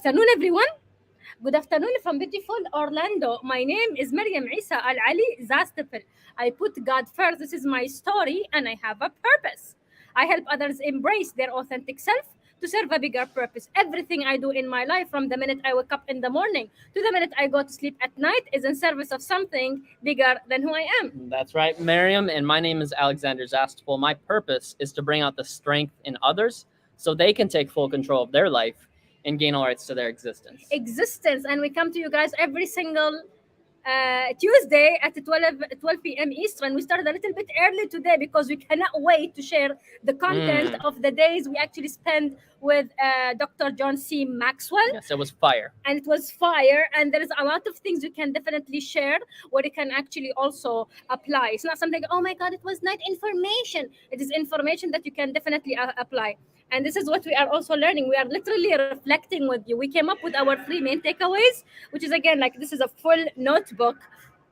afternoon, everyone. Good afternoon from beautiful Orlando. My name is Maryam Isa Al Ali Zastafel. I put God first. This is my story, and I have a purpose. I help others embrace their authentic self to serve a bigger purpose. Everything I do in my life, from the minute I wake up in the morning to the minute I go to sleep at night, is in service of something bigger than who I am. That's right, Miriam. And my name is Alexander Zastapol. My purpose is to bring out the strength in others so they can take full control of their life and gain all rights to their existence. And we come to you guys every single Tuesday at 12 p.m. Eastern. We started a little bit early today because we cannot wait to share the content of the days we actually spent with Dr. John C. Maxwell. Yes, it was fire. And it was fire. And there is a lot of things you can definitely share where you can actually also apply. It's not something, oh my God, it was not information. It is information that you can definitely apply. And this is what we are also learning. We are literally reflecting with you. We came up with our 3 main takeaways, which is, again, like, this is a full notebook,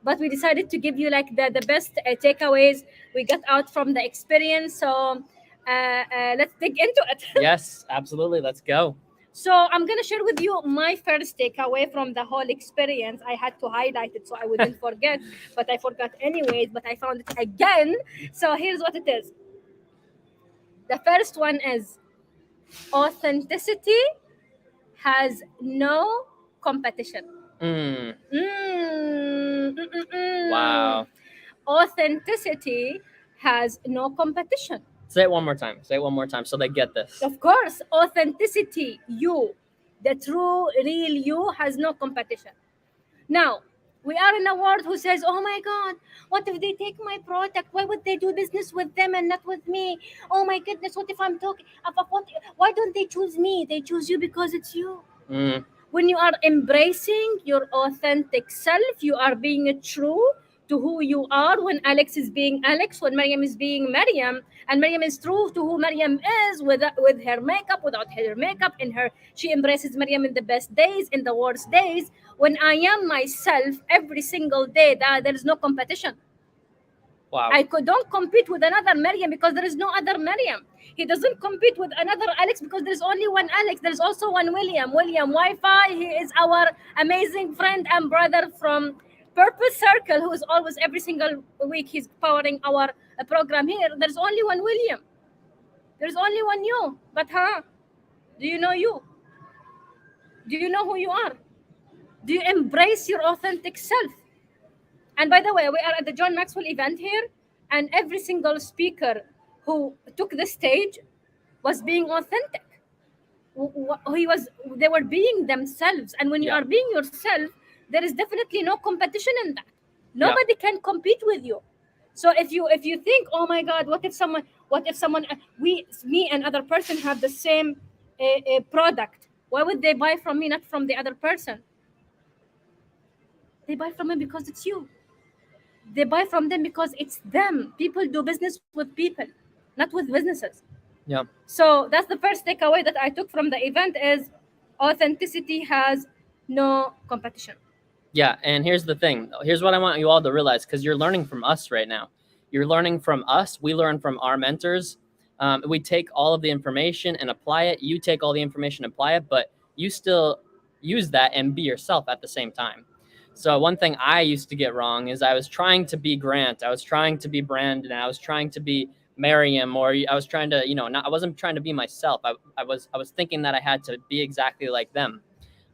but we decided to give you like the best takeaways we got out from the experience. So let's dig into it. Yes, absolutely. Let's go. So I'm going to share with you my first takeaway from the whole experience. I had to highlight it so I wouldn't forget, but I forgot anyways, but I found it again. So here's what it is. The first one is, authenticity has no competition. Wow. Authenticity has no competition. Say it one more time. Say it one more time so they get this. Of course, authenticity, you, the true, real you, has no competition. Now, we are in a world who says, oh my God, what if they take my product? Why would they do business with them and not with me? Oh my goodness, what if I'm talking? Why don't they choose me? They choose you because it's you. When you are embracing your authentic self, you are being true to who you are. When Alex is being Alex, when Maryam is being Maryam, and Maryam is true to who Maryam is with her makeup, without her makeup, she embraces Maryam in the best days, in the worst days. When I am myself every single day, there is no competition. Wow. I don't compete with another Maryam because there is no other Maryam. He doesn't compete with another Alex because there is only one Alex. There is also one William. William Wi-Fi. He is our amazing friend and brother from Purpose Circle, who is always every single week he's powering our program here. There's only one William. There's only one you. But do you know you? Do you know who you are? Do you embrace your authentic self? And by the way, we are at the John Maxwell event here, and every single speaker who took the stage was being authentic. They were being themselves. And when you are being yourself, there is definitely no competition in that. Nobody can compete with you. So if you think, oh my God, what if someone, me and other person have the same product? Why would they buy from me, not from the other person? They buy from me because it's you. They buy from them because it's them. People do business with people, not with businesses. Yeah. So that's the first takeaway that I took from the event is authenticity has no competition. Yeah, and here's the thing. Here's what I want you all to realize, because you're learning from us right now. You're learning from us. We learn from our mentors. We take all of the information and apply it. You take all the information and apply it, but you still use that and be yourself at the same time. So one thing I used to get wrong is I was trying to be Grant. I was trying to be Brandon. I was trying to be Miriam, or I was trying to, I wasn't trying to be myself. I was thinking that I had to be exactly like them.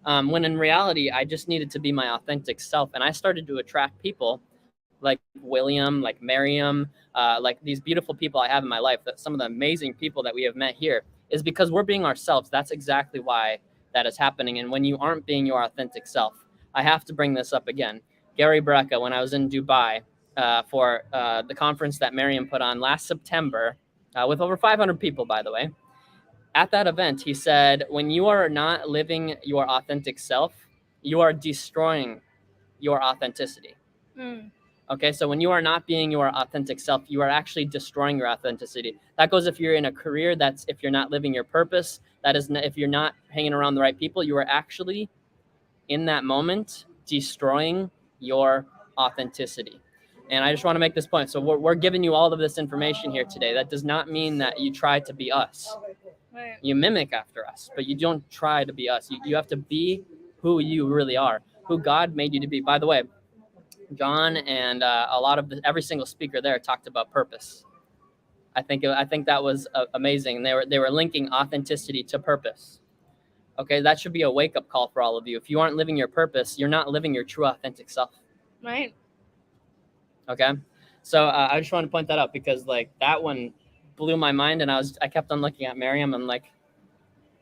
When in reality, I just needed to be my authentic self. And I started to attract people like William, like Miriam, like these beautiful people I have in my life, that some of the amazing people that we have met here, is because we're being ourselves. That's exactly why that is happening. And when you aren't being your authentic self, I have to bring this up again. Gary Brecka, when I was in Dubai for the conference that Miriam put on last September, with over 500 people, by the way, at that event, he said, when you are not living your authentic self, you are destroying your authenticity. Okay, so when you are not being your authentic self, you are actually destroying your authenticity. That goes if you're in a career, if you're not living your purpose, if you're not hanging around the right people, you are actually, in that moment, destroying your authenticity. And I just want to make this point. So we're giving you all of this information here today. That does not mean that you try to be us. Right. You mimic after us, but you don't try to be us. You have to be who you really are, who God made you to be. By the way, John and a lot of every single speaker there talked about purpose. I think that was amazing. They were linking authenticity to purpose. Okay, that should be a wake up call for all of you. If you aren't living your purpose, you're not living your true authentic self. Right. Okay, so I just want to point that out because like that one blew my mind, and I kept on looking at Miriam and like,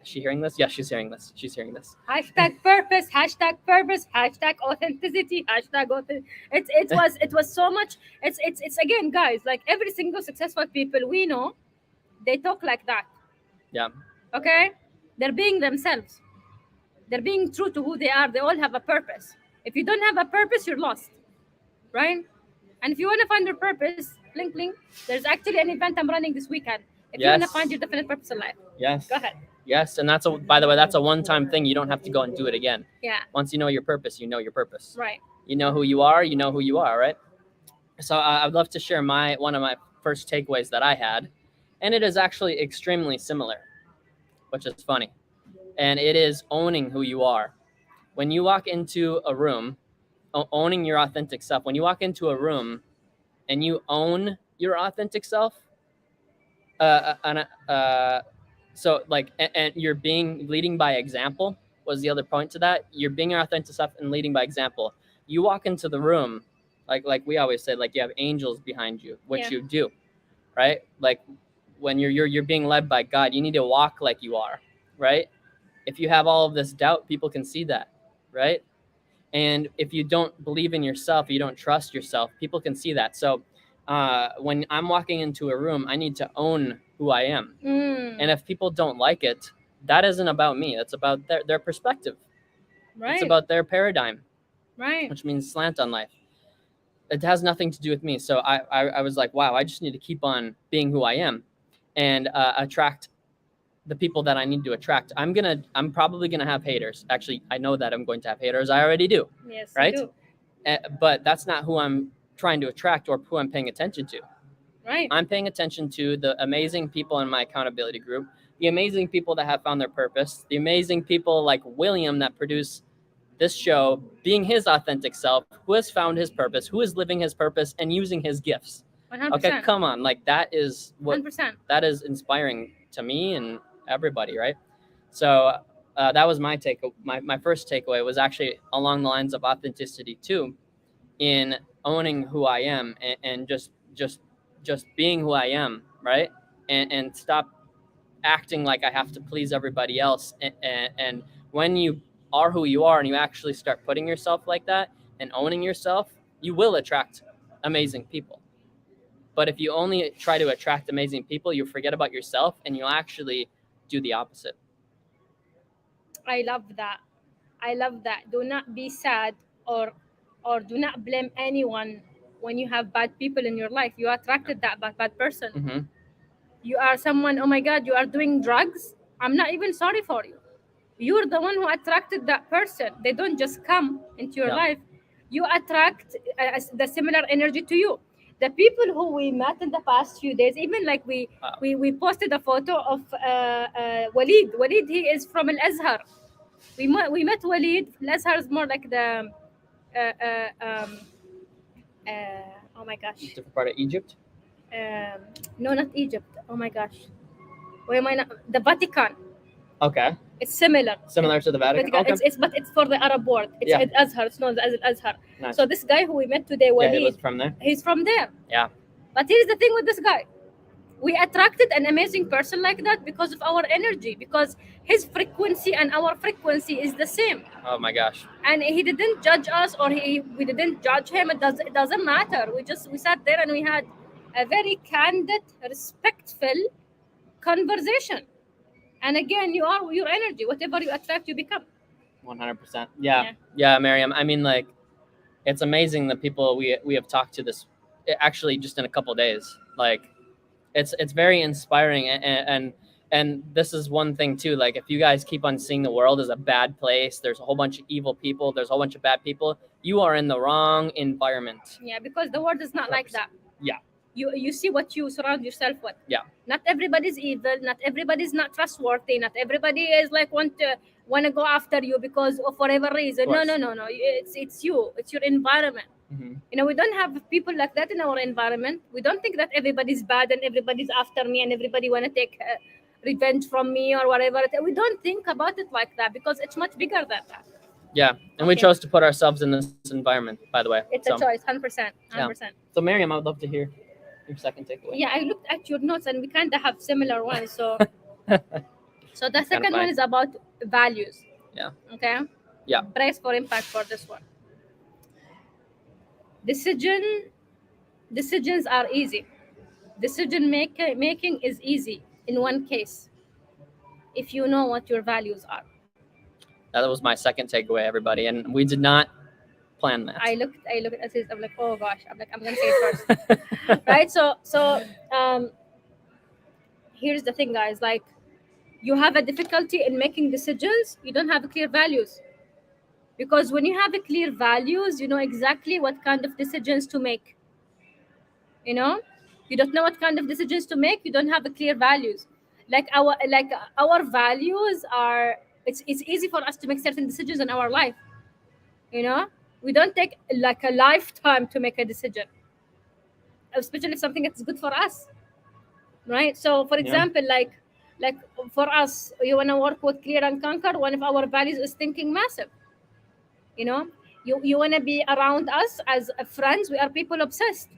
is she hearing this? Yeah, she's hearing this. She's hearing this. Hashtag purpose. Hashtag purpose. Hashtag authenticity. Hashtag it was so much. It's again, guys. Like every single successful people we know, they talk like that. Yeah. Okay, they're being themselves. They're being true to who they are. They all have a purpose. If you don't have a purpose, you're lost, right? And if you want to find your purpose, link, link. There's actually an event I'm running this weekend. If you want to Yes. find your definite purpose in life, Yes. go ahead. Yes, and by the way, that's a one-time thing. You don't have to go and do it again. Yeah, Once you know your purpose, you know your purpose. right. You know who you are. You know who you are, right? So I'd love to share one of my first takeaways that I had, and it is actually extremely similar, which is funny, and it is owning who you are. When you walk into a room, owning your authentic self. When you walk into a room and you own your authentic self, so like, and you're leading by example was the other point to that. You're being your authentic self and leading by example. You walk into the room, like we always say, like you have angels behind you, which Yeah. you do, right? Like when you're being led by God, you need to walk like you are, right? If you have all of this doubt, people can see that, right? And if you don't believe in yourself, you don't trust yourself, people can see that. So when I'm walking into a room, I need to own who I am. And if people don't like it, that isn't about me. That's about their perspective. Right. It's about their paradigm, right. which means slant on life. It has nothing to do with me. So I was like, wow, I just need to keep on being who I am and attract the people that I need to attract. I'm probably gonna have haters. Actually, I know that I'm going to have haters. I already do. Yes. Right? You do. But that's not who I'm trying to attract or who I'm paying attention to. Right. I'm paying attention to the amazing people in my accountability group, the amazing people that have found their purpose, the amazing people like William that produce this show, being his authentic self, who has found his purpose, who is living his purpose and using his gifts. 100%. Okay, come on. Like that is what 100%. that is inspiring to me and everybody, right? So that was my first takeaway was actually along the lines of authenticity too, in owning who I am and just being who I am, right? And stop acting like I have to please everybody else. And when you are who you are and you actually start putting yourself like that and owning yourself, you will attract amazing people. But if you only try to attract amazing people, you forget about yourself and you'll actually do the opposite. I love that. I love that. Do not be sad or do not blame anyone when you have bad people in your life. You attracted that bad person. Mm-hmm. You are someone, oh my God, you are doing drugs. I'm not even sorry for you. You're the one who attracted that person. They don't just come into your Yeah. life. You attract the similar energy to you. The people who we met in the past few days, even like we posted a photo of Walid. Walid, he is from Al Azhar. We met Walid. Al Azhar is more like the oh my gosh. Different part of Egypt. No, not Egypt. Oh my gosh. Where am I not? The Vatican. Okay. It's similar. Similar to the Vatican. Okay. But it's for the Arab world. It's Yeah. Al Azhar. It's known as Al Azhar. Nice. So this guy who we met today, Yeah, Walid, he was from there. he's from there. Yeah. But here's the thing with this guy. We attracted an amazing person like that because of our energy, because his frequency and our frequency is the same. Oh my gosh. And he didn't judge us or we didn't judge him. It doesn't matter. We sat there and we had a very candid, respectful conversation. And again, you are your energy. Whatever you attract, you become. 100%. Yeah, Miriam. I mean, like, it's amazing the people we have talked to this actually just in a couple of days. Like, it's very inspiring, and this is one thing too. Like, if you guys keep on seeing the world as a bad place, there's a whole bunch of evil people, there's a whole bunch of bad people. You are in the wrong environment. Yeah, because the world is not like that. Yeah. you see what you surround yourself with. Yeah. Not everybody's evil, not everybody's not trustworthy, not everybody is like want to go after you because of whatever reason. No, course. no, no, no. It's you. It's your environment. Mhm. You know, we don't have people like that in our environment. We don't think that everybody's bad and everybody's after me and everybody want to take revenge from me or whatever. We don't think about it like that because it's much bigger than that. Yeah, and we Okay. chose to put ourselves in this environment, by the way. It's So, a choice, 100%, 100%. so Miriam, I would love to hear your second takeaway. Yeah, I looked at your notes and we kind of have similar ones. So, so the Kinda second one funny. is about values. Yeah. Okay. Yeah. Brace for impact for this one. Decisions are easy. Making is easy in one case if you know what your values are. That was my second takeaway, everybody, and we did not plan that. I looked at this. I'm like, oh gosh. I'm gonna say it first, right? So here's the thing, guys. Like, you have a difficulty in making decisions. You don't have clear values, because when you have a clear values, you know exactly what kind of decisions to make. You know, you don't know what kind of decisions to make. You don't have a clear values. Our values are. It's easy for us to make certain decisions in our life. You know, we don't take like a lifetime to make a decision, especially if something that's good for us, right? So for Yeah. example, like for us, you want to work with Clear and Conquer. One of our values is thinking massive. You know, you want to be around us as friends. We are people obsessed.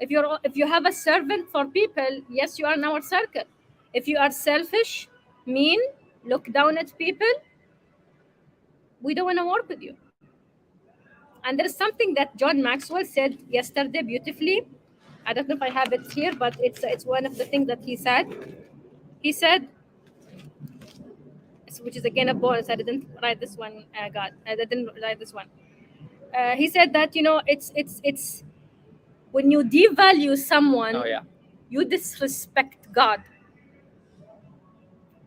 If you have a servant for people, yes, you are in our circle. If you are selfish, mean, look down at people, we don't want to work with you. And there's something that John Maxwell said yesterday beautifully. I don't know if I have it here, but it's one of the things that he said. He said, which is again a bonus. I didn't write this one. God, I didn't write this one. He said that, you know, it's when you devalue someone, Oh yeah. you disrespect God.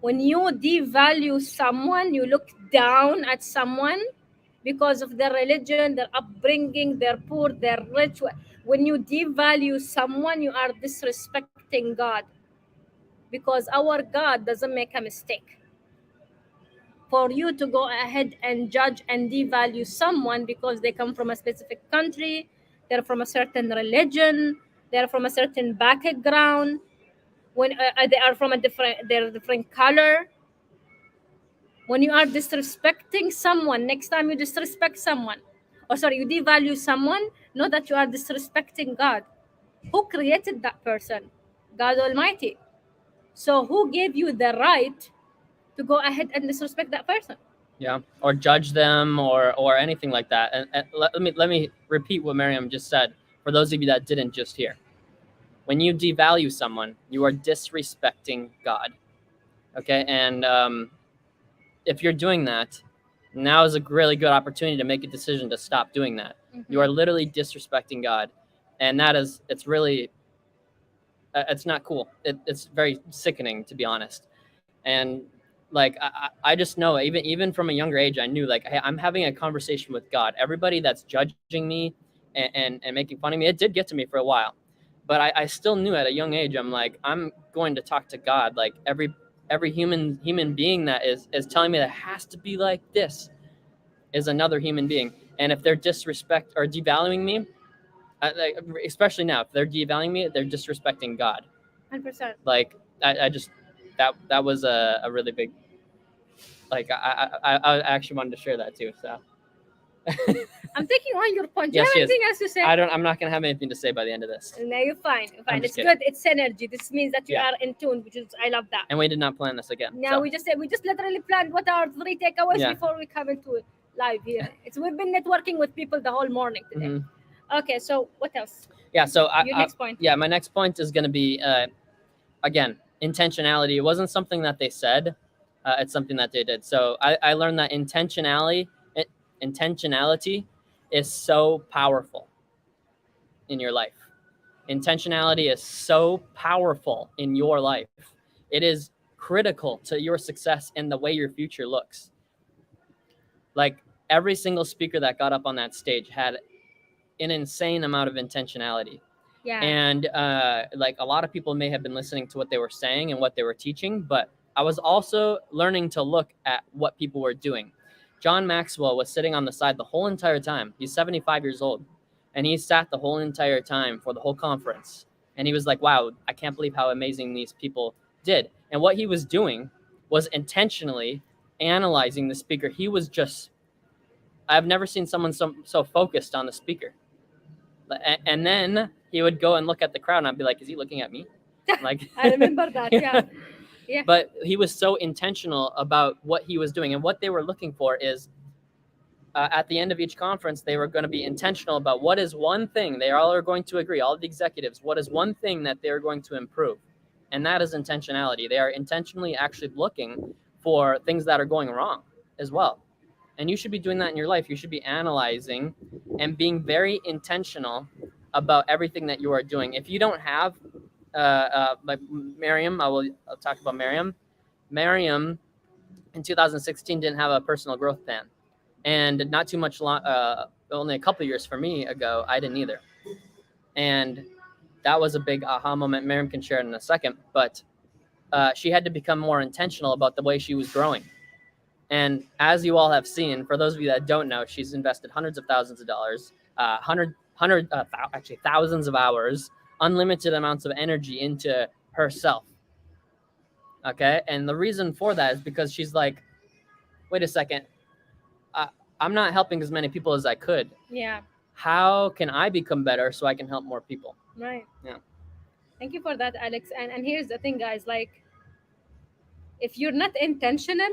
When you devalue someone, you look down at someone because of their religion, their upbringing, their poor, their rich. When you devalue someone, you are disrespecting God, because our God doesn't make a mistake. For you to go ahead and judge and devalue someone because they come from a specific country, they're from a certain religion, they're from a certain background, when they are from they're a different color. When you are disrespecting someone, next time you disrespect someone, or sorry, you devalue someone, know that you are disrespecting God. Who created that person? God Almighty. So who gave you the right to go ahead and disrespect that person? Yeah, or judge them, or anything like that. And let me repeat what Miriam just said for those of you that didn't just hear. When you devalue someone, you are disrespecting God. Okay, and if you're doing that, now is a really good opportunity to make a decision to stop doing that. Mm-hmm. You are literally disrespecting God, and it's really it's not cool. It's very sickening, to be honest. And like I just know, even from a younger age, I knew, like, hey, I'm having a conversation with God. Everybody that's judging me and making fun of me, it did get to me for a while, but I still knew at a young age, I'm like, I'm going to talk to God. Like every human being that is telling me that has to be like this is another human being. And if they're disrespect or devaluing me, like, especially now, if they're devaluing me, they're disrespecting God. 100%. Like I just that was a really big, like I actually wanted to share that too. So I'm taking on your point. Do Yes, you she have is. anything else to say? I'm not gonna have anything to say by the end of this. No, you're fine. You're fine. just It's kidding. good. It's synergy. This means that you Yeah. are in tune, which is, I love that. And we did not plan this again. Now so. we just literally planned what are 3 takeaways Yeah. before we come into live here. We've been networking with people the whole morning today. Mhm. Okay, so what else? Yeah. So Your next point. yeah, my next point is gonna be again, intentionality. It wasn't something that they said. It's something that they did. So I learned that intentionality is so powerful in your life. Intentionality is so powerful in your life. It is critical to your success and the way your future looks. Like, every single speaker that got up on that stage had an insane amount of intentionality. Yeah. And like a lot of people may have been listening to what they were saying and what they were teaching, but I was also learning to look at what people were doing. John Maxwell was sitting on the side the whole entire time. He's 75 years old, and he sat the whole entire time for the whole conference. And he was like, wow, I can't believe how amazing these people did. And what he was doing was intentionally analyzing the speaker. He was just, I've never seen someone so focused on the speaker. And then he would go and look at the crowd, and I'd be like, is he looking at me? Like, I remember that. Yeah. Yeah. But he was so intentional about what he was doing, and what they were looking for is at the end of each conference, they were going to be intentional about what is one thing they all are going to agree, all the executives, what is one thing that they're going to improve. And that is intentionality. They are intentionally actually looking for things that are going wrong as well. And you should be doing that in your life. You should be analyzing and being very intentional about everything that you are doing. If you don't have, like Miriam, I'll talk about Miriam. Miriam in 2016 didn't have a personal growth plan. And not too much long, only a couple years for me ago, I didn't either. And that was a big aha moment. Miriam can share it in a second, but she had to become more intentional about the way she was growing. And as you all have seen, for those of you that don't know, she's invested hundreds of thousands of dollars, actually thousands of hours, unlimited amounts of energy into herself. Okay. And the reason for that is because she's like, wait a second, I'm not helping as many people as I could. Yeah. How can I become better so I can help more people? Right. Yeah. Thank you for that, Alex. And here's the thing, guys. Like, if you're not intentional,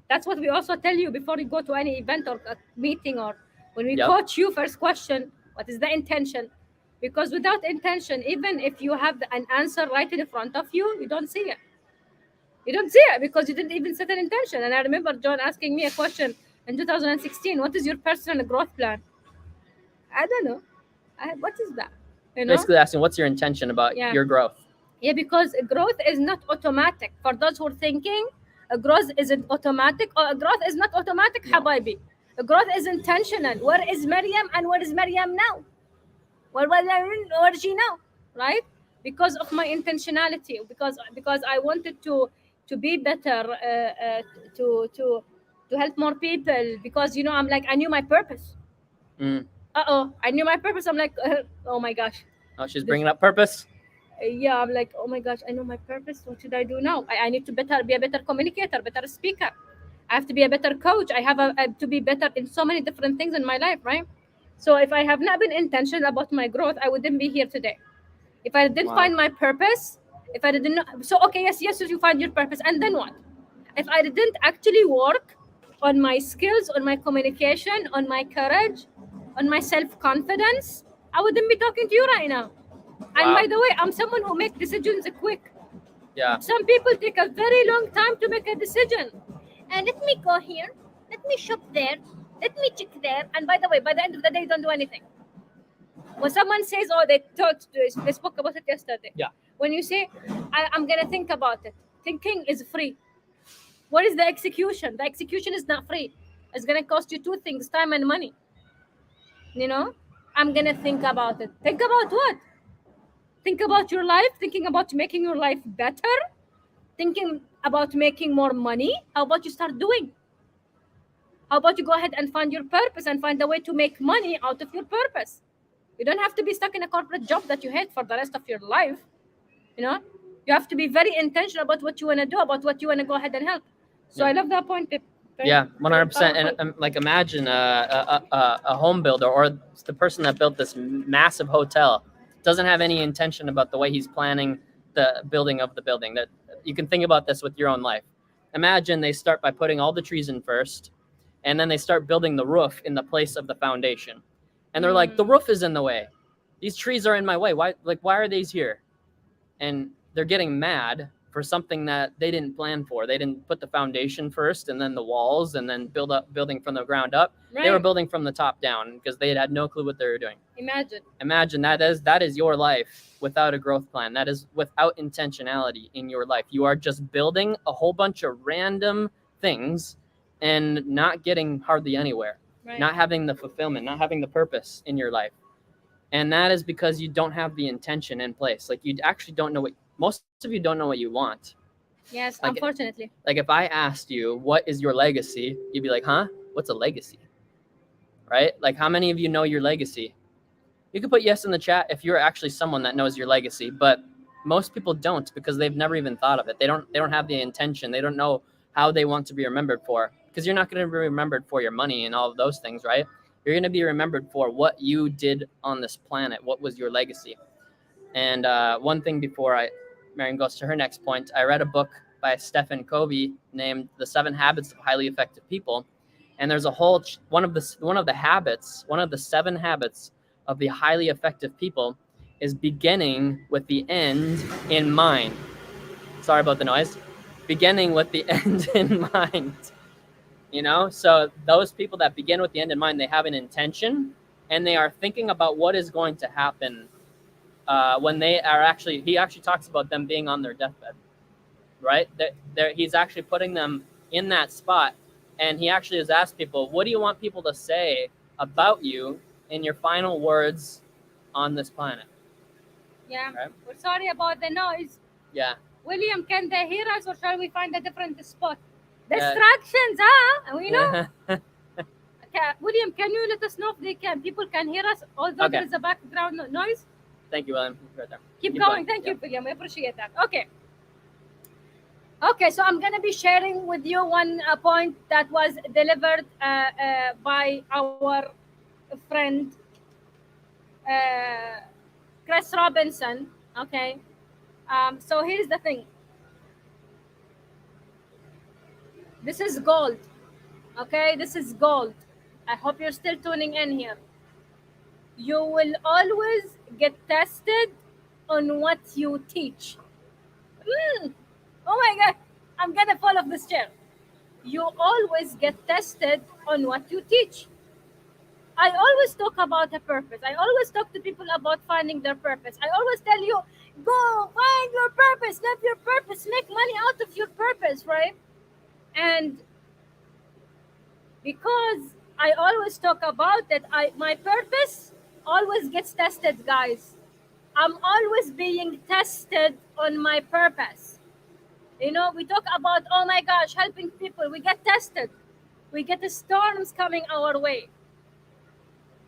that's what we also tell you before you go to any event or a meeting, or when we Yep. coach you. First question: what is the intention? Because without intention, even if you have an answer right in front of you, you don't see it. You don't see it because you didn't even set an intention. And I remember John asking me a question in 2016: what is your personal growth plan? I don't know. What is that? You know? Basically asking, what's your intention about Yeah. your growth? Yeah, because growth is not automatic. For those who are thinking, growth isn't automatic, or growth is not automatic, No. Habibi. Growth is intentional. Where is Maryam, and where is Maryam now? Where is she now? Right? Because of my intentionality, because I wanted to be better, to help more people. Because I'm like, I knew my purpose. Mm. I knew my purpose. I'm like, oh my gosh. Oh, she's bringing up purpose. Yeah, I'm like, oh my gosh, I know my purpose. What should I do now? I need to be a better communicator, better speaker. I have to be a better coach. I have to be better in so many different things in my life, right? So if I have not been intentional about my growth, I wouldn't be here today. If I didn't Wow. find my purpose, if I didn't know, so okay, yes, you find your purpose, and then what? If I didn't actually work on my skills, on my communication, on my courage, on my self-confidence, I wouldn't be talking to you right now. And Wow. by the way, I'm someone who makes decisions quick. Yeah. Some people take a very long time to make a decision. And let me go here, let me shop there, let me check there. And by the way, by the end of the day, you don't do anything. When someone says, oh, they spoke about it yesterday. Yeah. When you say, I'm going to think about it, thinking is free. What is the execution? The execution is not free. It's going to cost you two things, time and money. I'm going to think about it. Think about what? Think about your life, thinking about making your life better, thinking about making more money. How about you start doing? How about you go ahead and find your purpose and find a way to make money out of your purpose? You don't have to be stuck in a corporate job that you hate for the rest of your life. You have to be very intentional about what you want to do, about what you want to go ahead and help. So Yeah. I love that point, Pip. Yeah, 100%. And like, imagine a home builder or the person that built this massive hotel doesn't have any intention about the way he's planning the building of the building. That you can think about this with your own life. Imagine they start by putting all the trees in first, and then they start building the roof in the place of the foundation. And they're like, the roof is in the way. These trees are in my way. Why are these here? And they're getting mad for something that they didn't plan for. They didn't put the foundation first, and then the walls, and then building from the ground up. Right. They were building from the top down because they had no clue what they were doing. Imagine that is your life without a growth plan. That is without intentionality in your life. You are just building a whole bunch of random things and not getting hardly anywhere. Right. Not having the fulfillment, not having the purpose in your life. And that is because you don't have the intention in place. Like, you actually don't know what, most of you don't know what you want. Yes, Like, unfortunately. like if I asked you, what is your legacy? You'd be like, huh? What's a legacy? Right? Like, how many of you know your legacy? You can put yes in the chat if you're actually someone that knows your legacy, but most people don't, because they've never even thought of it. They don't have the intention. They don't know how they want to be remembered for, because you're not going to be remembered for your money and all of those things, right? You're going to be remembered for what you did on this planet. What was your legacy? And one thing before Marion goes to her next point, I read a book by Stephen Covey named The 7 Habits of Highly Effective People. And there's a whole one of the 7 habits of the highly effective people is beginning with the end in mind. Sorry about the noise. Beginning with the end in mind. So those people that begin with the end in mind, they have an intention, and they are thinking about what is going to happen when they are actually. He actually talks about them being on their deathbed, right? He's actually putting them in that spot. And he actually has asked people, what do you want people to say about you in your final words on this planet? Yeah. Right? We're sorry about the noise. Yeah. William, can they hear us, or shall we find a different spot? Distractions, huh? We know. Okay, William, can you let us know if they can? People can hear us, although there is a background noise. Thank you, William. Right there. Keep going. Thank you, William. I appreciate that. Okay, so I'm going to be sharing with you one point that was delivered by our friend Chris Robinson. Okay, so here's the thing. This is gold. Okay, this is gold. I hope you're still tuning in here. You will always get tested on what you teach. Oh my God, I'm gonna fall off this chair. You always get tested on what you teach. I always talk about a purpose. I always talk to people about finding their purpose. I always tell you, go find your purpose, live your purpose, make money out of your purpose, right? And because I always talk about it, my purpose always gets tested, guys. I'm always being tested on my purpose. We talk about, oh my gosh, helping people. We get tested. We get the storms coming our way.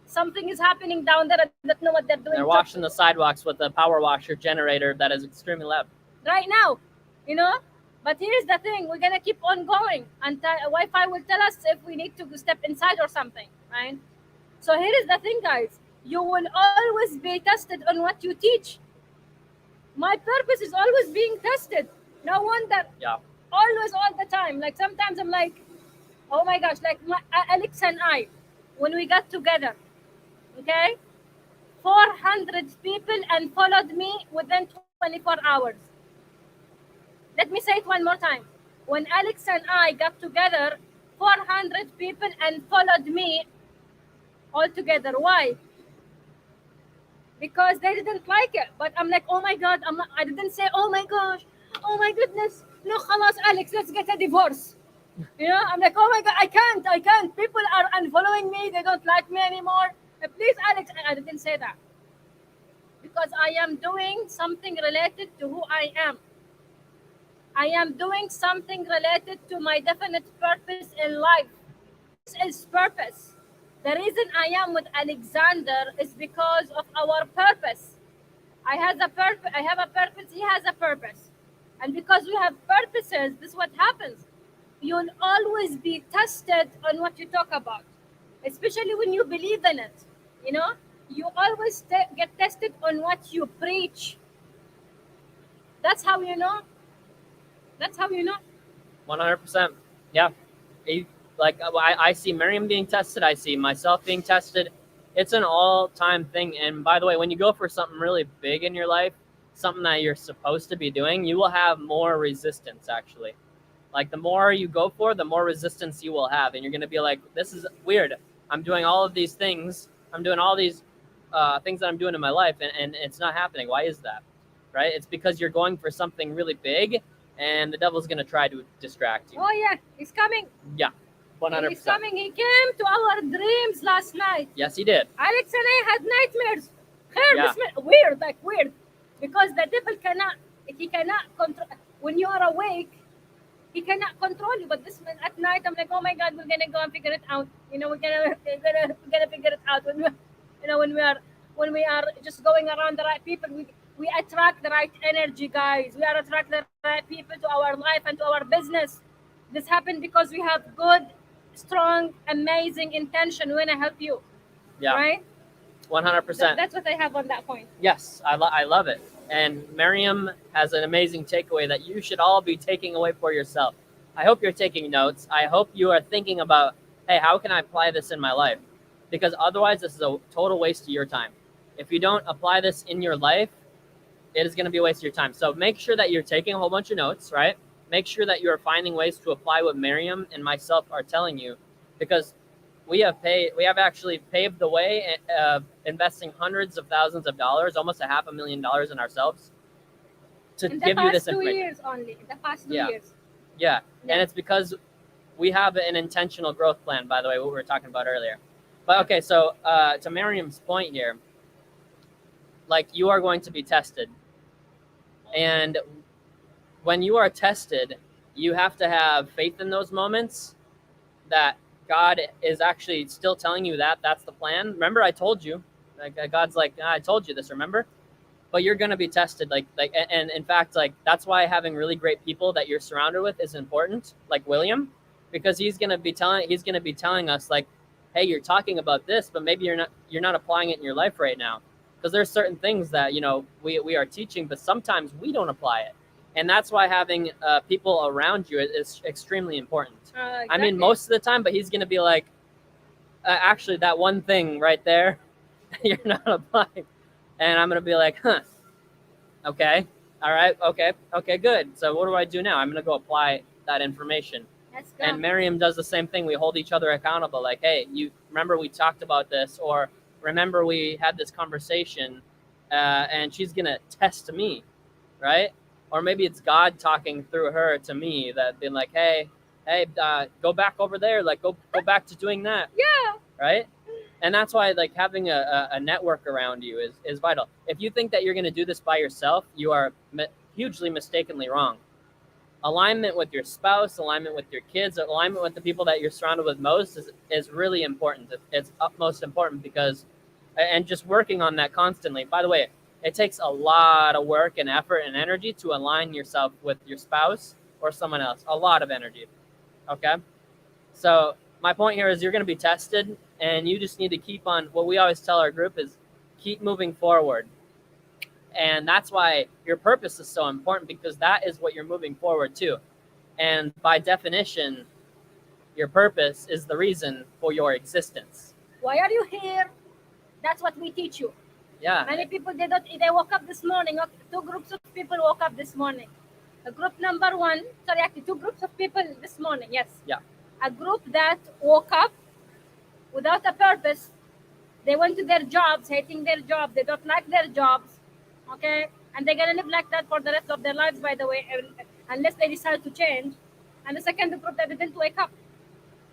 Something is happening down there. I don't know what they're doing. They're washing the sidewalks with a power washer generator that is extremely loud. Right now, But here's the thing. We're going to keep on going. And Wi-Fi will tell us if we need to step inside or something, right? So here is the thing, guys. You will always be tested on what you teach. My purpose is always being tested. No wonder. Yeah. Always, all the time. Like, sometimes I'm like, oh my gosh, like Alex and I, when we got together, okay, 400 people and followed me within 24 hours. Let me say it one more time. When Alex and I got together, 400 people and followed me all together. Why? Because they didn't like it. But I'm like, oh my God, I didn't say, oh my gosh, oh my goodness, no, khalas, Alex, let's get a divorce. I'm like, oh my God, I can't. People are unfollowing me. They don't like me anymore. Please, Alex, I didn't say that. Because I am doing something related to who I am. I am doing something related to my definite purpose in life. This is purpose. The reason I am with Alexander is because of our purpose. I have a purpose, he has a purpose. And because we have purposes, this is what happens. You'll always be tested on what you talk about, especially when you believe in it. You always get tested on what you preach. That's how you know. 100%. Yeah. I see Miriam being tested. I see myself being tested. It's an all-time thing. And by the way, when you go for something really big in your life, something that you're supposed to be doing, you will have more resistance, actually. Like, the more you go for, the more resistance you will have. And you're going to be like, this is weird. I'm doing all of these things. I'm doing all these things that I'm doing in my life, and it's not happening. Why is that? Right? It's because you're going for something really big, and the devil's going to try to distract you. Oh, yeah. He's coming. Yeah. 100%. He's coming. He came to our dreams last night. Yes, he did. Alex and I had nightmares. Her Yeah. weird, like weird, because the devil cannot control. When you are awake, he cannot control you. But this man at night, I'm like, oh my God, we're gonna go and figure it out. We're gonna figure it out when when we are just going around the right people. We attract the right energy, guys. We are attract the right people to our life and to our business. This happened because we have good, strong, amazing intention. We wanna help you, Yeah. right? 100%. That's what I have on that point. Yes, I love it. And Miriam has an amazing takeaway that you should all be taking away for yourself. I hope you're taking notes. I hope you are thinking about, hey, how can I apply this in my life? Because otherwise, this is a total waste of your time. If you don't apply this in your life, it is going to be a waste of your time. So make sure that you're taking a whole bunch of notes, right? Make sure that you're finding ways to apply what Miriam and myself are telling you, because we have actually paved the way of investing hundreds of thousands of dollars, almost $500,000 in ourselves to In the give you this past two information. years only. In the past 2 Yeah. years. Yeah. Yeah. And it's because we have an intentional growth plan, by the way, what we were talking about earlier. But okay, so to Miriam's point here, like, you are going to be tested. And when you are tested, you have to have faith in those moments that God is actually still telling you that that's the plan. Remember, I told you, like, God's like, I told you this, remember? But you're going to be tested. And in fact, like, that's why having really great people that you're surrounded with is important, like William, because he's going to be telling us, like, hey, you're talking about this, but maybe you're not applying it in your life right now. Because there's certain things that, we are teaching, but sometimes we don't apply it. And that's why having people around you is extremely important. Exactly. I mean, most of the time, but he's going to be like, actually, that one thing right there, you're not applying. And I'm going to be like, huh, okay, all right, okay, good. So what do I do now? I'm going to go apply that information. Let's go. And Miriam does the same thing. We hold each other accountable. Like, hey, you remember we talked about this, or remember we had this conversation, and she's going to test me, right? Or maybe it's God talking through her to me, that being like, hey, go back over there. Like, go back to doing that. Yeah. Right? And that's why, like, having a network around you is vital. If you think that you're going to do this by yourself, you are hugely mistakenly wrong. Alignment with your spouse, alignment with your kids, alignment with the people that you're surrounded with most is really important. It's utmost important, because, and just working on that constantly. By the way, it takes a lot of work and effort and energy to align yourself with your spouse or someone else. A lot of energy. Okay? So my point here is you're going to be tested, and you just need to keep on, what we always tell our group is keep moving forward. And that's why your purpose is so important, because that is what you're moving forward to. And by definition, your purpose is the reason for your existence. Why are you here? That's what we teach you. Yeah. Many people, they woke up this morning. Two groups of people woke up this morning. A group number one, sorry, actually two groups of people this morning. Yes. Yeah. A group that woke up without a purpose. They went to their jobs, hating their job. They don't like their jobs. Okay, and they're gonna live like that for the rest of their lives, by the way, unless they decide to change. And the second group that didn't wake up.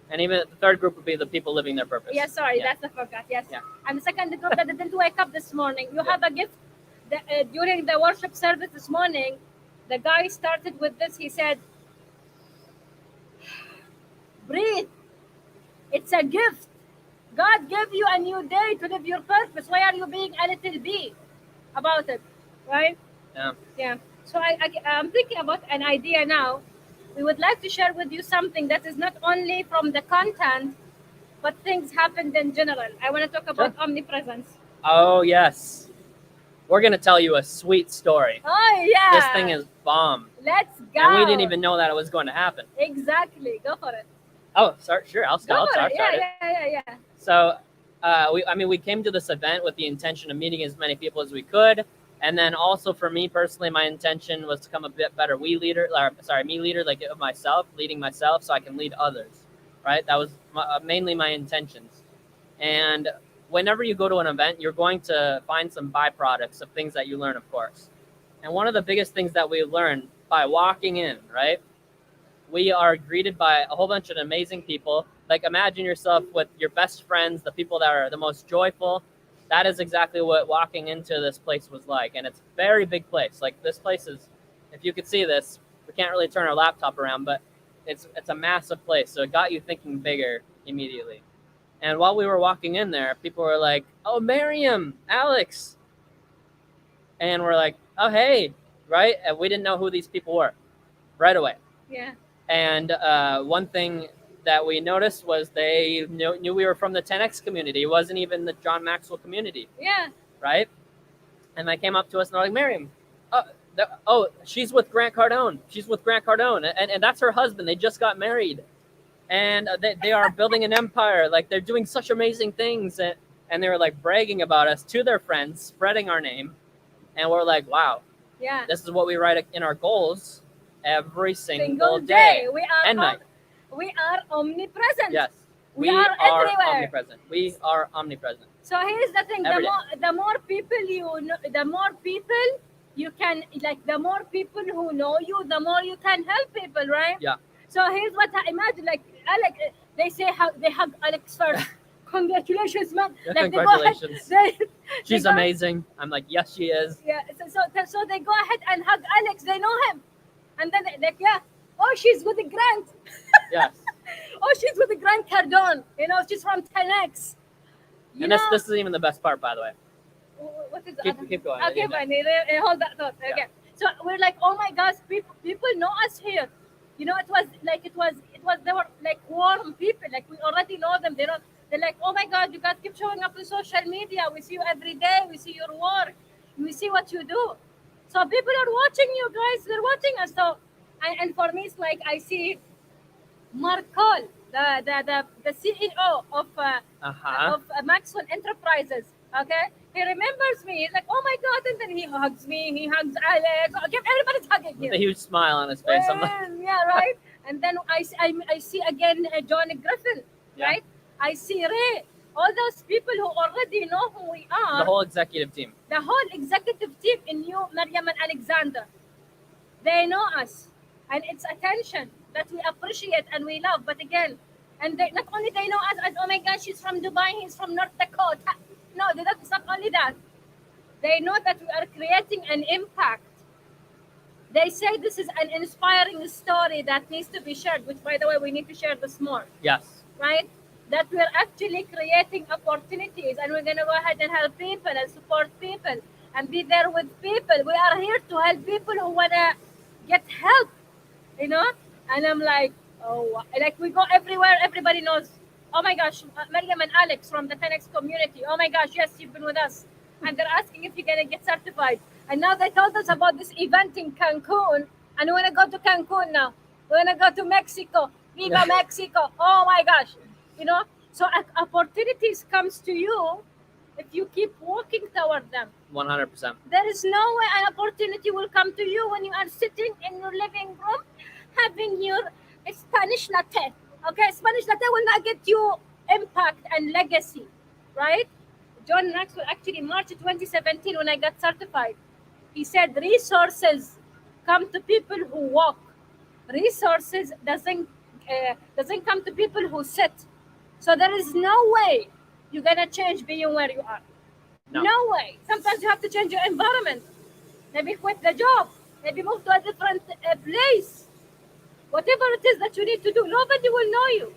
And even the third group would be the people living their purpose. Yes, sorry, that's the forgot. Yes. Yeah. And the second group that didn't wake up this morning. You have a gift. During the worship service this morning, the guy started with this. He said, "Breathe. It's a gift. God gave you a new day to live your purpose. Why are you being a little bee about it?" Right? Yeah. So I'm thinking about an idea now. We would like to share with you something that is not only from the content, but things happened in general. I want to talk about omnipresence. Oh, yes. We're going to tell you a sweet story. Oh, yeah. This thing is bomb. Let's go. And we didn't even know that it was going to happen. Exactly. Go for it. Oh, sure. I'll start it. Yeah. So, we came to this event with the intention of meeting as many people as we could. And then also for me personally, my intention was to become a bit better me leader, like of myself, leading myself so I can lead others, right? That was mainly my intentions. And whenever you go to an event, you're going to find some byproducts of things that you learn, of course. And one of the biggest things that we learn by walking in, right? We are greeted by a whole bunch of amazing people. Like, imagine yourself with your best friends, the people that are the most joyful, That is exactly what walking into this place was like, and it's a very big place. Like this place is, if you could see this, we can't really turn our laptop around, but it's a massive place, so it got you thinking bigger immediately. And while we were walking in there, people were like, "Oh, Miriam, Alex," and we're like, "Oh, hey," right? And we didn't know who these people were right away. Yeah. And one thing that we noticed was they knew we were from the 10X community. It wasn't even the John Maxwell community, Yeah. right? And they came up to us and they're like, "Miriam, she's with Grant Cardone. She's with Grant Cardone, and that's her husband. They just got married, and they are building an empire. Like they're doing such amazing things." And they were like bragging about us to their friends, spreading our name, and we're like, "Wow, Yeah. this is what we write in our goals every single Single day We are and night." We are omnipresent. Yes, We are everywhere. omnipresent. We are omnipresent. So here's the thing: Every the more people you know, the more people you can the more people who know you, the more you can help people, right? Yeah. So here's what I imagine: like Alex, they say they hug Alex first. Congratulations, man! Yeah, Like congratulations. they She's go, amazing. I'm like, yes, she is. Yeah. So they go ahead and hug Alex. They know him, and then like yeah. Oh, she's with the Grant. Yes. Oh, she's with the Grant Cardone. You know, she's from 10X. And this isn't even the best part, by the way. What is the Keep going. Okay, fine. Hold that thought. Okay. Yeah. So we're like, oh my gosh, people know us here. You know, it was they were like warm people. Like we already know them. They're like, oh my God, you guys keep showing up on social media. We see you every day. We see your work. We see what you do. So people are watching you guys. They're watching us. So and for me, it's like I see Mark Cole, the CEO of Maxwell Enterprises. Okay, he remembers me. He's like, "Oh my God!" And then he hugs me. He hugs Alex. Okay, everybody's hugging him with a huge smile on his face. I'm like, yeah, right. And then I see again John Griffin, Yeah. right? I see Ray. All those people who already know who we are. the whole executive team. The whole executive team in you, Maryam and Alexander. They know us, and it's attention that we appreciate and we love. But again, and not only they know us as, oh my gosh, she's from Dubai, he's from North Dakota. No, it's not only that. They know that we are creating an impact. They say this is an inspiring story that needs to be shared, which, by the way, we need to share this more, Yes. right? That we're actually creating opportunities, and we're going to go ahead and help people and support people and be there with people. We are here to help people who want to get help, you know? And I'm like, oh, like we go everywhere. Everybody knows, oh my gosh, Maryam and Alex from the 10X community. Oh my gosh, yes, you've been with us. And they're asking if you're going to get certified. And now they told us about this event in Cancun. And we want to go to Cancun now. We want to go to Mexico. Viva Mexico. Oh my gosh. You know, so opportunities comes to you if you keep walking toward them. 100%. There is no way an opportunity will come to you when you are sitting in your living room having your Spanish latte. Okay, Spanish latte will not get you impact and legacy, right? John Maxwell, actually, March 2017, when I got certified, he said resources come to people who walk. Resources doesn't come to people who sit. So there is no way you're gonna change being where you are. No way. Sometimes you have to change your environment. Maybe quit the job. Maybe move to a different place. Whatever it is that you need to do, nobody will know you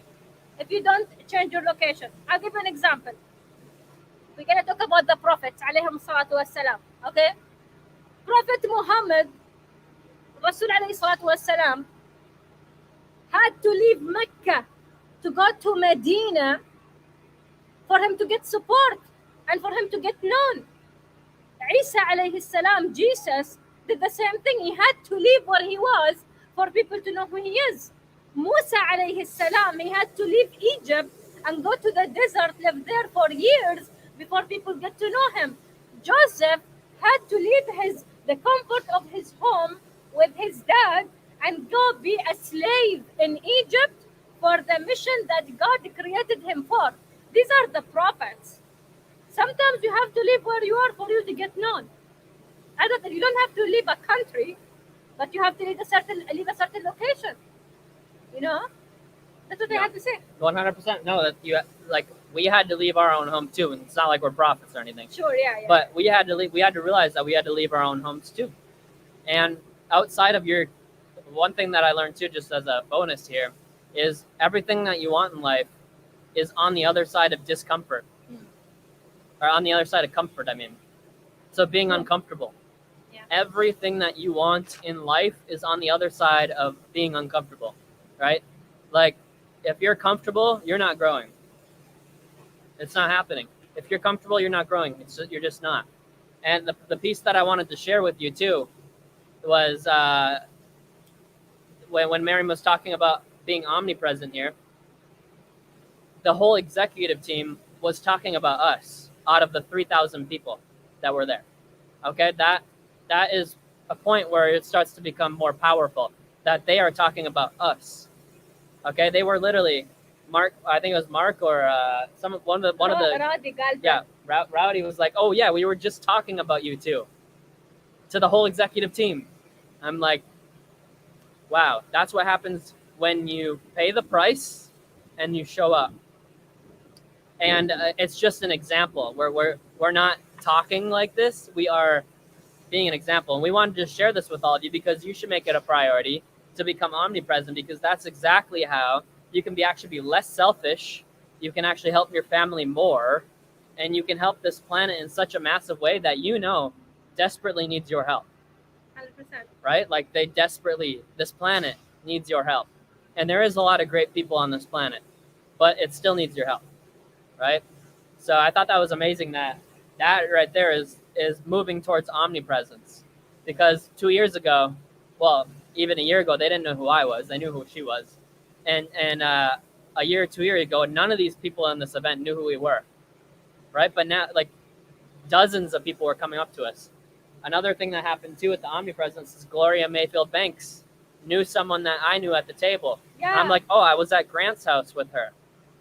if you don't change your location. I'll give you an example. We're going to talk about the prophets, alayhim salatu wassalam. Okay? Prophet Muhammad, Rasul alayhi salatu wassalam, had to leave Mecca to go to Medina for him to get support and for him to get known. Isa alayhi salam, Jesus, did the same thing. He had to leave where he was for people to know who he is. Musa alayhi salam, he had to leave Egypt and go to the desert, live there for years before people get to know him. Joseph had to leave the comfort of his home with his dad and go be a slave in Egypt for the mission that God created him for. These are the prophets. Sometimes you have to live where you are for you to get known. You don't have to leave a country, but you have to leave a certain location. You know, that's what I have to say. 100%. No, that you like we had to leave our own home too. And it's not like we're prophets or anything. Sure, yeah. But we had to leave. We had to realize that we had to leave our own homes too. And outside of your, one thing that I learned too, just as a bonus here, is everything that you want in life is on the other side of discomfort, or on the other side of comfort. I mean, so being uncomfortable. Yeah. Everything that you want in life is on the other side of being uncomfortable, right? Like, if you're comfortable, you're not growing. It's not happening. If you're comfortable, you're not growing. You're just not. And the piece that I wanted to share with you too was when Miriam was talking about being omnipresent here, the whole executive team was talking about us out of the 3,000 people that were there. Okay, that is a point where it starts to become more powerful, that they are talking about us. Okay, they were literally Mark. I think it was Mark or one of the yeah, Rowdy was like, "Oh yeah, we were just talking about you too," to the whole executive team. I'm like, wow, that's what happens when you pay the price and you show up. And it's just an example where we're not talking like this. We are being an example. And we wanted to share this with all of you because you should make it a priority to become omnipresent, because that's exactly how you can actually be less selfish. You can actually help your family more, and you can help this planet in such a massive way that desperately needs your help. 100%. Right? Like this planet needs your help. And there is a lot of great people on this planet, but it still needs your help. Right? So I thought that was amazing that right there is moving towards omnipresence. Because 2 years ago, well, even a year ago, they didn't know who I was. They knew who she was. And a year or 2 years ago, none of these people in this event knew who we were. Right? But now, like, dozens of people were coming up to us. Another thing that happened too with the omnipresence is Gloria Mayfield Banks knew someone that I knew at the table. Yeah. I'm like, oh, I was at Grant's house with her.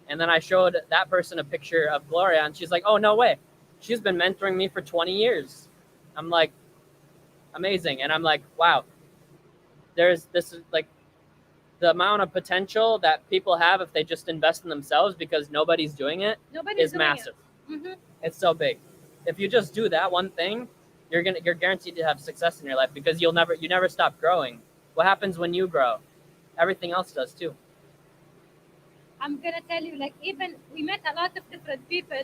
And then I showed that person a picture of Gloria, and she's like, oh, no way. She's been mentoring me for 20 years. I'm like, amazing. And I'm like, wow, this is like the amount of potential that people have if they just invest in themselves, because nobody's doing it, is massive. Mm-hmm. It's so big. If you just do that one thing, you're guaranteed to have success in your life, because you never stop growing. What happens when you grow? Everything else does too. I'm gonna tell you, like, even we met a lot of different people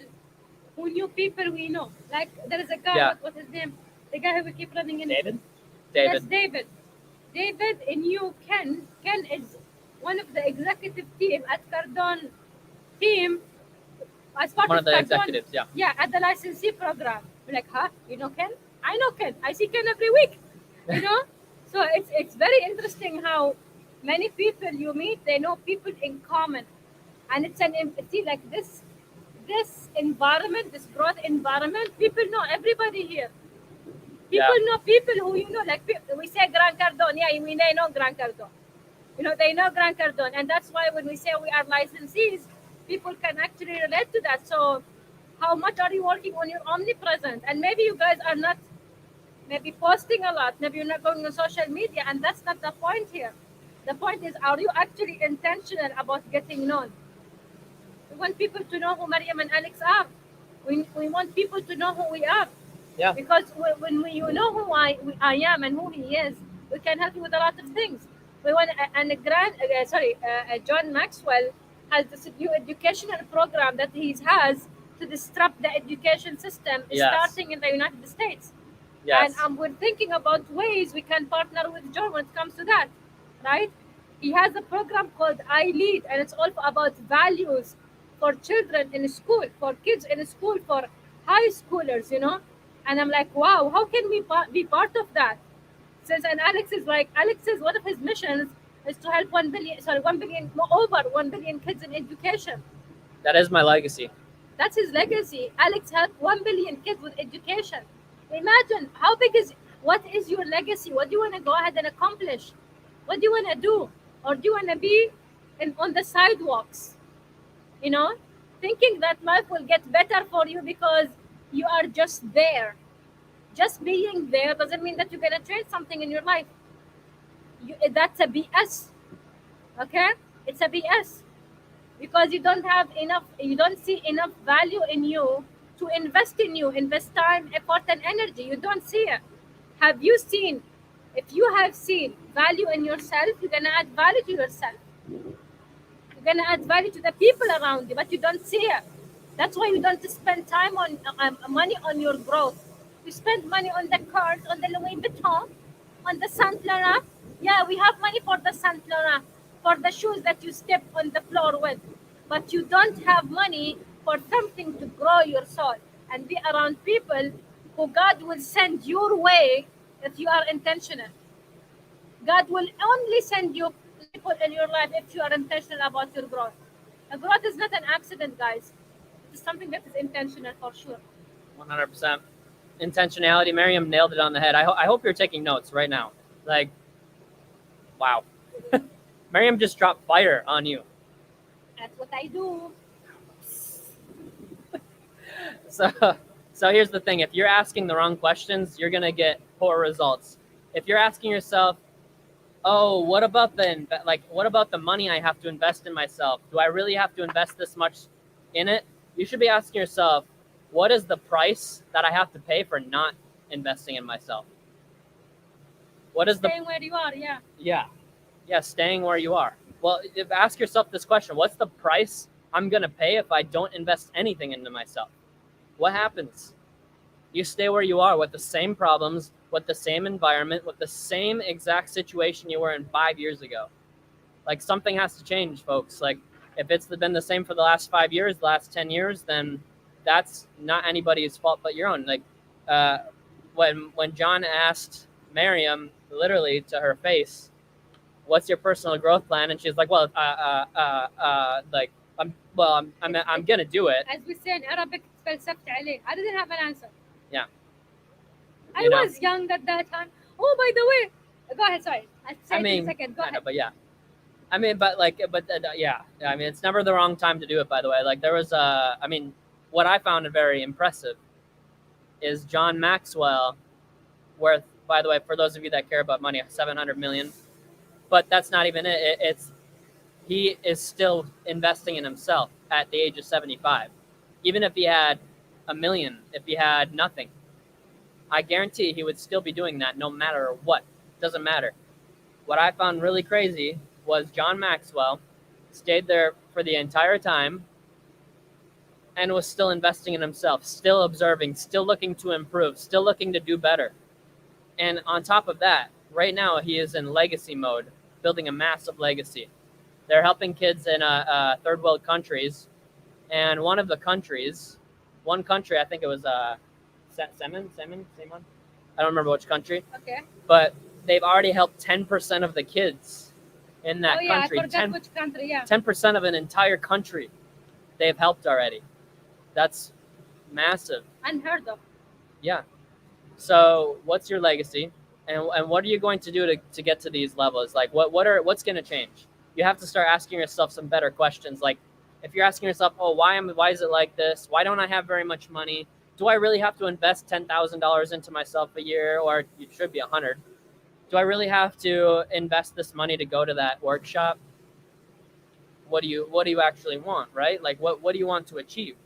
who knew people we know. Like, there is a guy, Yeah. what's his name? The guy who we keep running into. David. Yes, David. David knew Ken. Ken is one of the executive team at Cardone team. As part One of the Cardone, executives, yeah. Yeah, at the licensee program. We're like, huh? You know Ken? I know Ken. I see Ken every week. You know? So it's very interesting how many people you meet, they know people in common. And it's like this environment, this growth environment, people know everybody here. People know people who like we say Grand Cardone, yeah, they know Grand Cardone. They know Grand Cardone, and that's why when we say we are licensees, people can actually relate to that. So, how much are you working on your omnipresent? And maybe you guys are not maybe posting a lot, maybe you're not going on social media, and that's not the point here. The point is, are you actually intentional about getting known? We want people to know who Mariam and Alex are. We want people to know who we are. Yeah. Because when you know who I am and who he is, we can help you with a lot of things. We want John Maxwell has this new educational program that he has to disrupt the education system, starting in the United States. Yes. And we're thinking about ways we can partner with John when it comes to that, right? He has a program called I Lead, and it's all about values for children in school, for kids in school, for high schoolers, And I'm like, wow, how can we be part of that? And Alex is one of his missions is to help 1 billion kids in education. That is my legacy. That's his legacy. Alex helped 1 billion kids with education. Imagine what is your legacy? What do you want to go ahead and accomplish? What do you want to do? Or do you want to be on the sidewalks? Thinking that life will get better for you because you are just there. Just being there doesn't mean that you're going to change something in your life. That's a BS. Okay? It's a BS. because you don't see enough value in you to invest in you, invest time, effort, and energy. You don't see it. Have you seen? If you have seen value in yourself, you're gonna add value to yourself. You're gonna add value to the people around you, but you don't see it. That's why you don't spend time on money on your growth. You spend money on the cars, on the Louis Vuitton, on the Saint Laurent. Yeah, we have money for the Saint Laurent, for the shoes that you step on the floor with, but you don't have money for something to grow your soul and be around people who God will send your way if you are intentional. God will only send you people in your life if you are intentional about your growth. A growth is not an accident, guys. It's something that is intentional for sure. 100%. Intentionality. Miriam nailed it on the head. I hope you're taking notes right now. Like, wow. Miriam just dropped fire on you. That's what I do. So, so here's the thing. If you're asking the wrong questions, you're going to get poor results. If you're asking yourself, oh, what about the money I have to invest in myself? Do I really have to invest this much in it? You should be asking yourself, what is the price that I have to pay for not investing in myself? What is Staying where you are, yeah. Yeah, staying where you are. Well, ask yourself this question. What's the price I'm going to pay if I don't invest anything into myself? What happens? You stay where you are with the same problems, with the same environment, with the same exact situation you were in 5 years ago. Like, something has to change, folks. Like, if it's been the same for the last 5 years, the last 10 years, then that's not anybody's fault but your own. Like, when John asked Miriam literally to her face, what's your personal growth plan? And she's like, well, like, I'm gonna do it. As we say in Arabic, فلسفت عليه. I didn't have an answer. Yeah. I was young at that time. Oh, by the way, go ahead. Sorry, I'll say it in a second. Go ahead. But yeah, I mean, yeah. I mean, it's never the wrong time to do it. By the way, like there was I mean, what I found very impressive is John Maxwell, worth, by the way, for those of you that care about money, 700 million. But that's not even it. It's he is still investing in himself at the age of 75. Even if he had $1 million, if he had nothing, I guarantee he would still be doing that no matter what. Doesn't matter. What I found really crazy was John Maxwell stayed there for the entire time and was still investing in himself, still observing, still looking to improve, still looking to do better. And on top of that, right now he is in legacy mode, building a massive legacy. They're helping kids in third world countries, and one country, I think it was Semen. I don't remember which country. Okay. But they've already helped 10% of the kids in that country. I forgot which country. Yeah. 10% of an entire country, they've helped already. That's massive. Unheard of. Yeah. So, what's your legacy, and what are you going to do to get to these levels? Like, what's going to change? You have to start asking yourself some better questions. Like, if you're asking yourself, oh, why is it like this? Why don't I have very much money? Do I really have to invest $10,000 into myself a year, or it should be 100? Do I really have to invest this money to go to that workshop? What do you actually want, right? Like, what do you want to achieve?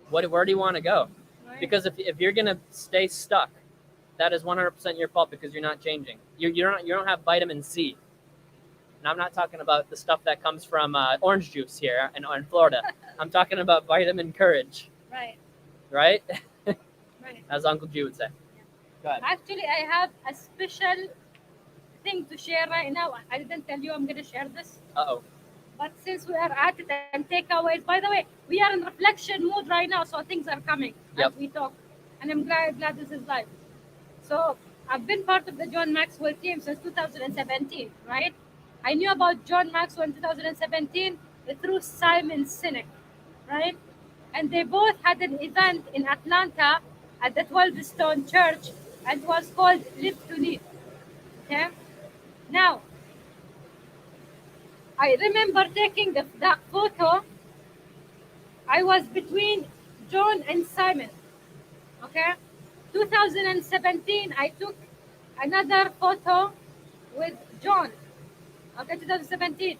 Where do you want to go? Right. Because if you're gonna stay stuck, that is 100% your fault, because you're not changing. You don't have vitamin C. And I'm not talking about the stuff that comes from orange juice here in Florida. I'm talking about vitamin courage. Right. Right? Right. As Uncle G would say. Yeah. Go ahead. Actually, I have a special thing to share right now. I didn't tell you I'm going to share this. Uh-oh. But since we are at it and takeaways, by the way, we are in reflection mode right now, so things are coming as we talk. And I'm glad this is live. So I've been part of the John Maxwell team since 2017, right? I knew about John Maxwell in 2017 through Simon Sinek, right? And they both had an event in Atlanta at the 12 Stone Church, and it was called Live to Lead. Okay? Now, I remember taking that photo. I was between John and Simon. Okay? 2017, I took another photo with John. Okay, 2017.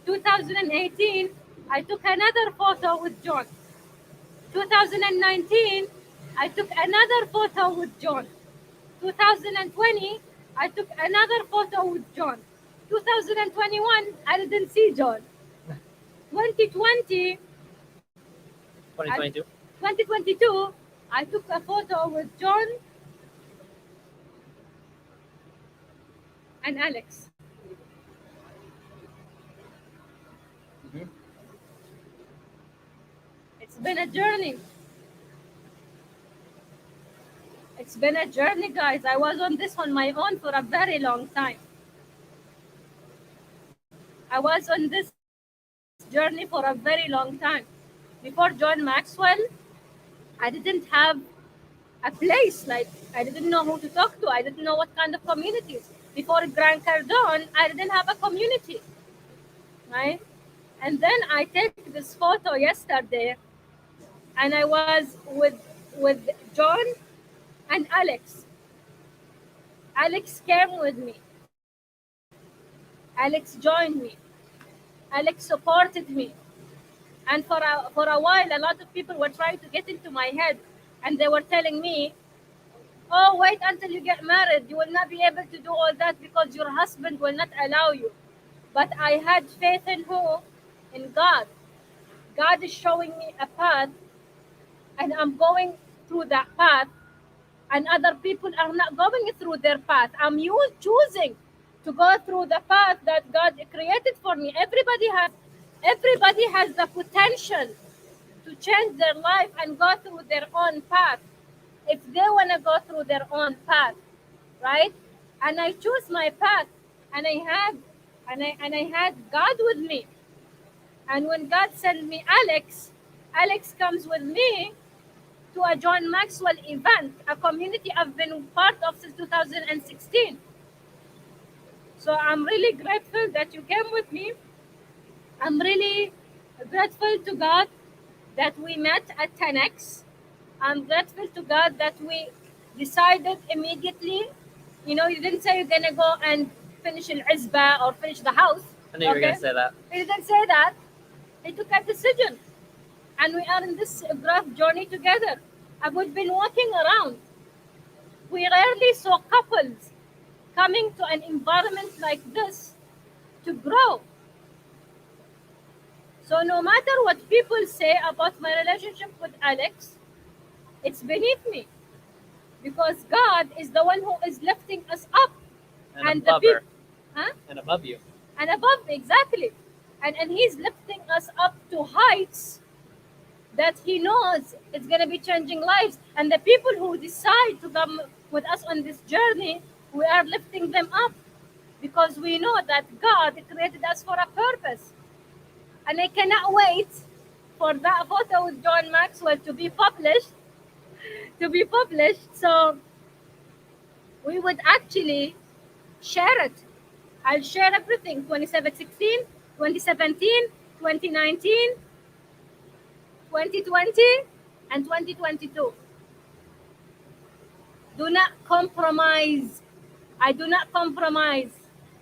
2018, I took another photo with John. 2019, I took another photo with John. 2020, I took another photo with John. 2021, I didn't see John. 2020, 2022. 2022, I took a photo with John and Alex. Mhm. It's been a journey. It's been a journey, guys. I was on this on my own for a very long time. I was on this journey for a very long time. Before John Maxwell, I didn't have a place. Like, I didn't know who to talk to. I didn't know what kind of communities. Before Grant Cardone, I didn't have a community, right? And then I take this photo yesterday, and I was with John and Alex. Alex came with me. Alex joined me. Alex supported me. And for a while, a lot of people were trying to get into my head, and they were telling me, "Oh, wait until you get married. You will not be able to do all that because your husband will not allow you." But I had faith in who? In God. God is showing me a path, and I'm going through that path, and other people are not going through their path. I'm choosing to go through the path that God created for me. Everybody has the potential to change their life and go through their own path if they want to go through their own path, right? And I choose my path, and I had God with me. And when God sent me Alex, Alex comes with me to a John Maxwell event, a community I've been part of since 2016. So I'm really grateful that you came with me. I'm really grateful to God that we met at 10x. I'm grateful to God that we decided immediately. You know, you didn't say you're gonna go and finish an izba or finish the house. I knew you were gonna say that. He didn't say that. He took a decision, and we are in this growth journey together. And we've been walking around. We rarely saw couples coming to an environment like this to grow. So no matter what people say about my relationship with Alex, it's beneath me, because God is the one who is lifting us up, And above her. Huh? And above you. And above, exactly. And He's lifting us up to heights that He knows it's going to be changing lives. And the people who decide to come with us on this journey, we are lifting them up, because we know that God created us for a purpose. And I cannot wait for that photo with John Maxwell to be published. So we would actually share it. I'll share everything: 2016, 2017, 2019, 2020, and 2022. Do not compromise. I do not compromise,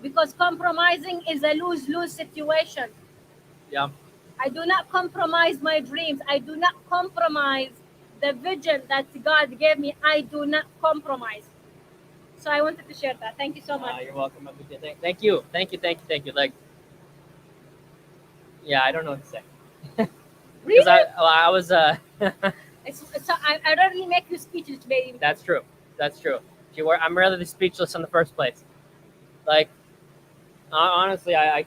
because compromising is a lose-lose situation. Yeah. I do not compromise my dreams. I do not compromise the vision that God gave me. I do not compromise. So I wanted to share that. Thank you so much. You're welcome. Thank you. Like, yeah, I don't know what to say. Really? Because I was I rarely make you speechless, baby. That's true. I'm rather speechless in the first place. Like, honestly, I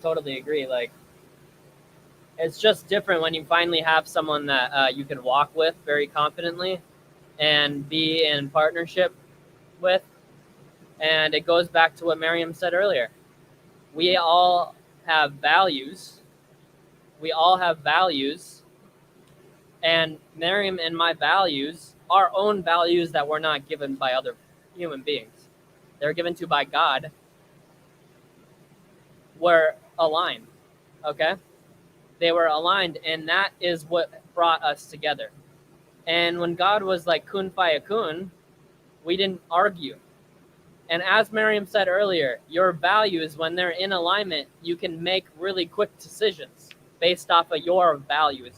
totally agree. Like, it's just different when you finally have someone that you can walk with very confidently and be in partnership with. And it goes back to what Miriam said earlier. We all have values. And Miriam and my values, our own values that were not given by other human beings, they're given to by God, were aligned. Okay? They were aligned, and that is what brought us together. And when God was like kun fayakun, we didn't argue. And as Miriam said earlier, your values, when they're in alignment, you can make really quick decisions. based off of your values.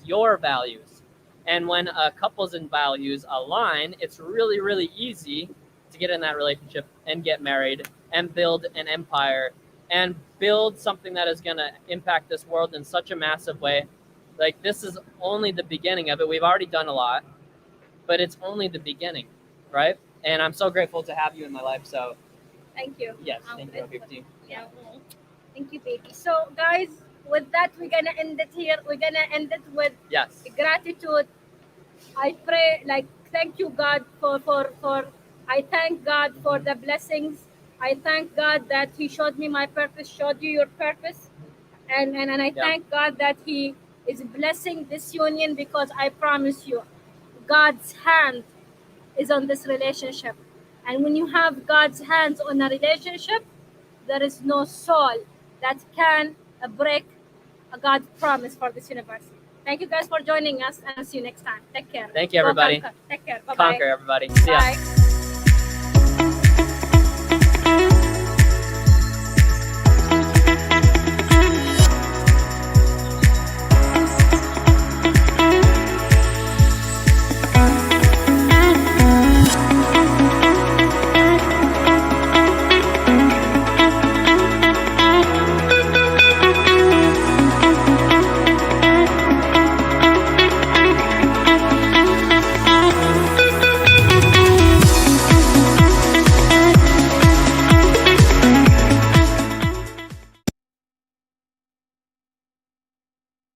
And when a couple's in values align, it's really, really easy to get in that relationship and get married and build an empire and build something that is going to impact this world in such a massive way. Like, this is only the beginning of it. We've already done a lot, but it's only the beginning, right? And I'm so grateful to have you in my life. So Thank you. yes, I'm thank you, grateful. Habibti. Yeah. Thank you, baby. So, guys, with that, we're gonna end it here. We're gonna end it with Yes. gratitude. I pray, like, thank you, God, for. I thank God for the blessings. I thank God that He showed me my purpose, showed you your purpose, and I Yeah. thank God that He is blessing this union, because I promise you, God's hand is on this relationship. And when you have God's hands on a relationship, there is no soul that can break a God's promise for this universe. Thank you guys for joining us, and I'll see you next time. Take care. Thank you, Go everybody. conquer. Take care. Bye-bye. Conquer, everybody. See ya. Bye.